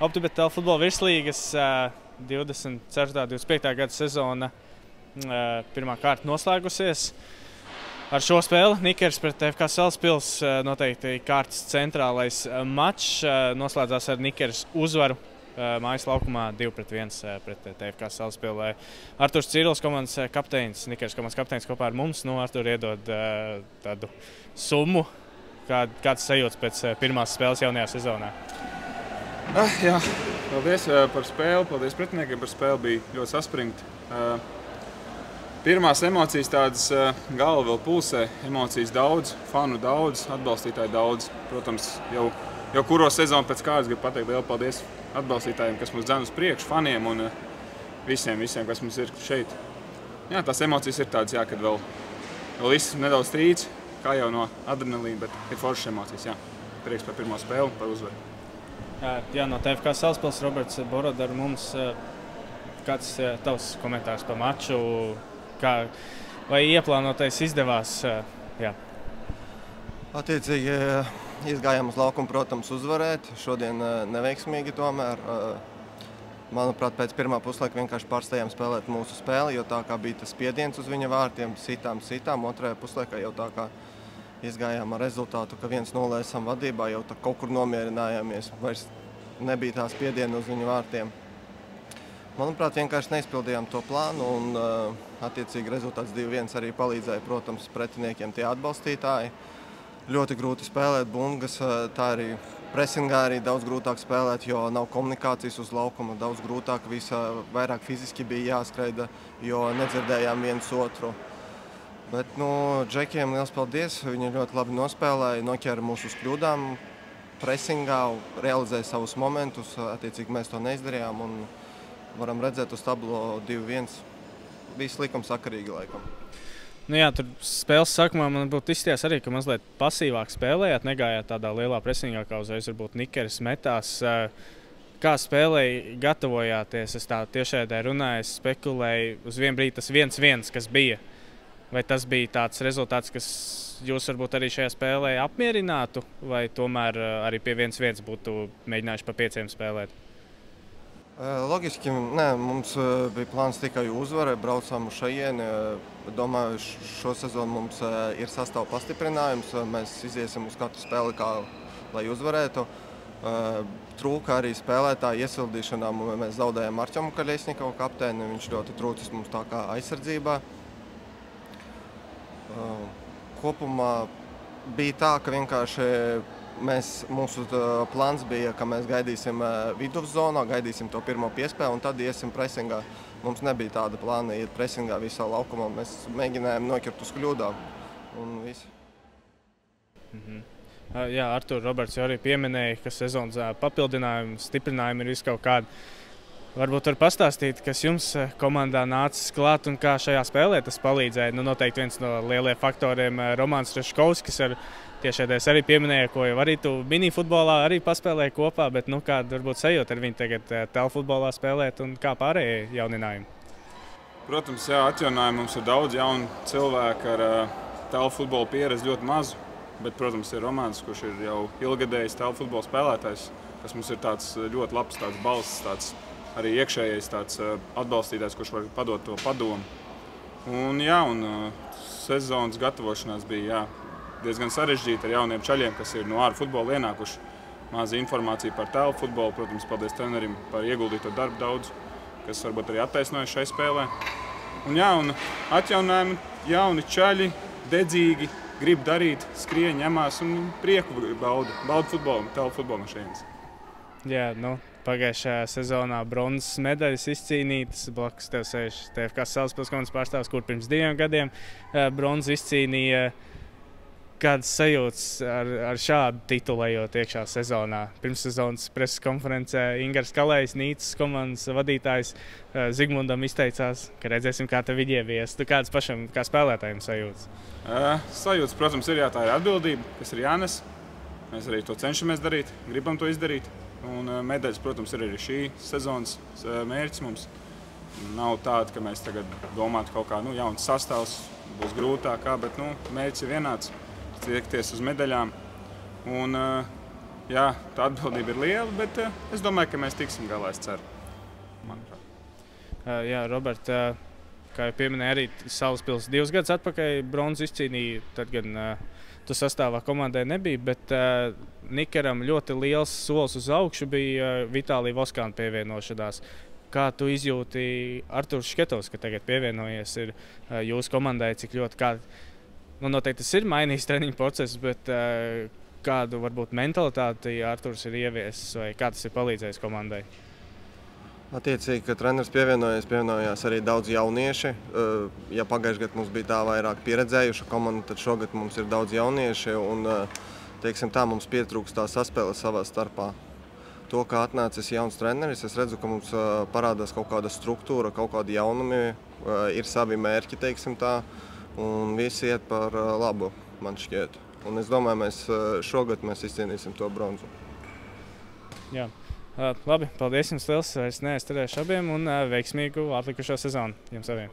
Optibet futbola virslīgas 24.–25. gada sezona pirmā kārta noslēgusies. Ar šo spēli Nikers pret TFK Salaspils noteikti kārtas centrālais mačs noslēdzās ar Nikers uzvaru mājas laukumā 2-1 pret TFK Salaspilī. Arturs Cirils, komandas kapteinis, Nikers komandas kapteinis kopā ar mums. Artur, iedod tādu summu. Kāds sajūts pēc pirmās spēles jaunajā sezonā? Jā, paldies par spēli, paldies pretiniekiem par spēli, bija ļoti saspringti. Pirmās emocijas tādas galva vēl pulsē, emocijas daudz, fanu daudz, atbalstītāju daudz. Protams, jau kuro sezonu pēc kārtas gribu pateikt lielu paldies atbalstītājiem, kas mūs dzen uz priekšu, faniem un visiem, kas mums ir šeit. Jā, tās emocijas ir tādas, jā, kad vēl viss nedaudz trīc, kā jau no adrenalīna, bet ir foršas emocijas, jā. Prieks par pirmo spēli, par uzvaru. Jā, no TFK Salaspils Roberts Boroda ar mums. Kāds tavs komentārs par maču? Vai ieplānotais izdevās? Jā. Attiecīgi izgājām uz laukumu, protams, uzvarēt. Šodien neveiksmīgi tomēr. Manuprāt, pēc pirmā puslaika vienkārši pārstājām spēlēt mūsu spēli, jo tā kā bija tas spiediens uz viņa vārtiem, sitām. Otrajā puslaikā jau tā kā izgājām ar rezultātu, ka 1-0 esam vadībā, jau tā kaut kur nomierinājāmies. Vairs nebija tā spiediena uz viņu vārtiem. Manuprāt, vienkārši neizpildījām to plānu un attiecīgi rezultāts 2-1 arī palīdzēja, protams, pretiniekiem tie atbalstītāji. Ļoti grūti spēlēt bungas, tā arī presingā arī daudz grūtāk spēlēt, jo nav komunikācijas uz laukuma, daudz grūtāk, vairāk fiziski bija jāskraida, jo nedzirdējām viens otru. Bet, džekiem liels paldies, viņi ļoti labi nospēlēja, noķēra mūs uz kļūdām presingā, realizēja savus momentus, attiecīgi mēs to neizdarījām un varam redzēt uz tablo 2-1. Bija slikums sakarīgi laikam. Jā, tur spēles sākumā man būtu izsties arī, ka mazliet pasīvāk spēlējāt, negājāt tādā lielā presingā, kā uzreiz varbūt Nikers metās. Kā spēlēji gatavojāties? Es tā tiešēdē runāju, spekulēju uz vienu brīdi tas 1-1, kas bija. Vai tas bija tāds rezultāts, kas jūs varbūt arī šajā spēlē apmierinātu, vai tomēr arī pie 1-1 būtu mēģinājuši pa 5 spēlēt? Logiski, nē, mums bija plāns tikai uzvarēt, braucām uz šajieni. Domāju, šo sezonu mums ir sastāv pastiprinājums, mēs iziesim uz katru spēli, lai uzvarētu. Trūka arī spēlētāju iesildīšanā, mēs zaudējām Artjomu Kaļesņikovu kapteini, viņš ļoti trūcis mums tā kā aizsardzībā. Kopumā bija tā, ka vienkārši mūsu plāns bija, ka mēs gaidīsim viduvzonā, gaidīsim to pirmo piespēli un tad iesim presingā. Mums nebija tāda plāna iet presingā visā laukumā. Mēs mēģinājām noķert uz kļūdām un viss. Jā, Artur, Roberts jau arī pieminēja, ka sezonas papildinājumi, stiprinājumi ir viskaut kādi. Varbūt var pastāstīt, kas jums komandā nācis klāt un kā šajā spēlē tas palīdzēja. Noteikti viens no lielajiem faktoriem Romāns Reškovskis ar tiešēdēs arī pieminēja, ko jau arī tu minifutbolā arī paspēlēja kopā, bet kāda varbūt sajūta ar viņu tagad telfutbolā spēlēt un kā pārējie jauninājumi? Protams, jā, atjaunājumi mums ir daudz jaunu cilvēku ar telfutbola pieredzi ļoti mazu, bet, protams, ir Romāns, kurš ir jau ilgadējis telfutbola spēlētājs, kas mums ir tāds ļoti labs tāds balss, tāds arī iekšējais tāds atbalstītājs, kurš var padot to padomu. Un sezonas gatavošanās bija diezgan sarežģīta ar jauniem čaļiem, kas ir no ārfutbola ienākuši. Maza informācija par telfutbolu, protams, paldies trenerim par ieguldīto darbu daudz, kas varbūt arī attaisnojas šai spēlē. Un atjaunājumi, jauni čaļi, dedzīgi, grib darīt, skrien, ņemās un prieku bauda futbolu, telfutbolu no šejienes. Jā, pagājušajā sezonā bronzas medaļas izcīnītas. Blakus tev sēž TFK Salaspils komandas pārstāvs, kur pirms 2 gadiem bronzu izcīnīja. Kādas sajūtas ar šādu titulējot iekšā sezonā? Pirmssezonas preses konferencē Ingars Kalējs, Nīcas komandas vadītājs, Zigmundam izteicās, ka redzēsim, kā tev ievies. Tu kādas pašam, kā spēlētājiem sajūtas? Sajūtas, protams, tā ir atbildība, kas ir jānes. Mēs arī to cenšamies darīt, gribam to izdarīt. Un medaļas, protams, ir arī šī sezonas mērķis mums. Nav tāda, ka mēs tagad domātu kaut kā jauns sastāvs, būs grūtāk, bet mērķis ir vienāds. Tiekties uz medaļām. Un jā, tā atbildība ir liela, bet es domāju, ka mēs tiksim galā, es ceru. Manuprāt. Jā, Robert, kā jau pieminēja, arī Salaspils 2 gadus atpakaļ bronzu izcīnīja, tad gan tu sastāvā komandai nebija, bet Nikeram ļoti liels solis uz augšu bija Vitālija Voskāna pievienošanās. Kā tu izjūti Arturs Šketovs, ka tagad pievienojies ir jūsu komandai, cik ļoti noteikti tas ir mainījis treniņu procesu, bet kādu varbūt mentalitāti Arturs ir ieviesis vai kā tas ir palīdzējis komandai? Attiecīgi, kad treneris pievienojās arī daudz jaunieši. Ja pagājušajā gadā mums bija tā vairāk pieredzējuša komanda, tad šogad mums ir daudz jaunieši un, teiksim tā, mums pietrūkst tā saspēle savā starpā. To, kā atnācis jauns treneris, es redzu, ka mums parādās kaut kāda struktūra, kaut kādi jaunumi, ir savi mērķi, teiksim tā, un visi iet par labu, man šķiet. Un es domāju, šogad mēs izcīnīsim to bronzu. Jā. Labi, paldies jums liels, es neaizturēšu abiem un veiksmīgu atlikušo sezonu jums abiem.